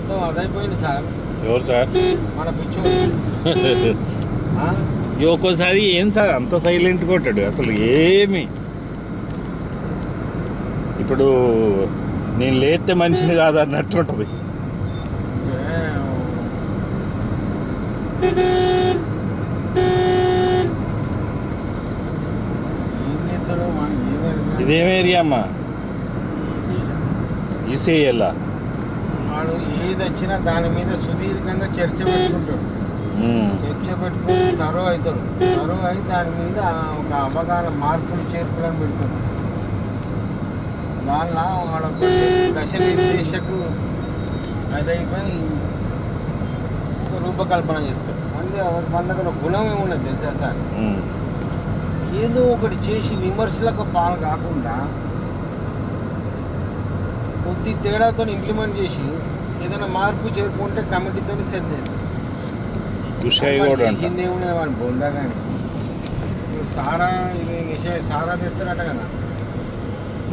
మొత్తం అదైపోయింది సార్. ఎవరు సార్? మన పిచ్చోడు. ఒక్కోసారి ఏం సార్ అంత సైలెంట్ కొట్టాడు అసలు ఏమి. ఇప్పుడు నేను లేస్తే మంచిది కాదు అన్నట్టు ఉంటుంది. ఇదేం ఏరియా అమ్మా? ఈసీఐలా? వాడు ఏది వచ్చినా దాని మీద సుదీర్ఘంగా చర్చ పెట్టుకుంటాడు. చర్చ పెట్టుకుని తరువు అవుతాడు. తరువు అయి దాని మీద ఒక అవగాహన మార్పులు చేర్పులను పెడతాడు. దానిలో వాడు దశ నిర్దేశకు అదైపోయి రూపకల్పన చేస్తాడు. అంటే మన దగ్గర గుణం ఏమున్నది తెలుసా సార్? ఏదో ఒకటి చేసి విమర్శలకు పాలు కాకుండా కొద్ది తేడాతో ఇంప్లిమెంట్ చేసి ఏదైనా మార్పు చేరుకుంటే కమిటీతో సెట్ చేయాలి. చేసిందేమున్నాయి వాడు బొందా కానీ సారా ఇది విషయం సారా తెస్తారట కదా,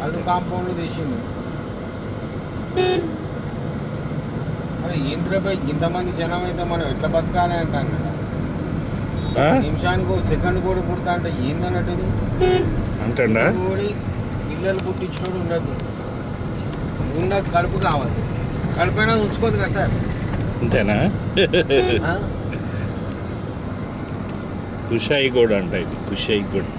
అది కాంపౌండ్లు తీసిండు. మరి ఏంద్రపై ఇంతమంది జనం అయితే మనం ఎట్లా బతకాలి అంటాం కదా. నిమిషానికి ఒక సెకండ్ కూడా పుడతా అంటే ఏందన్నట్టు ఇది అంటా కూడా పిల్లలు పుట్టించినోడు ఉండదు. ఉన్న కడుపు కావాలి, కడుపైనా ఉంచుకోదు కదా సార్. అంతేనా? కుషాయి కూడా అంట, ఇది కుషాయి కూడా.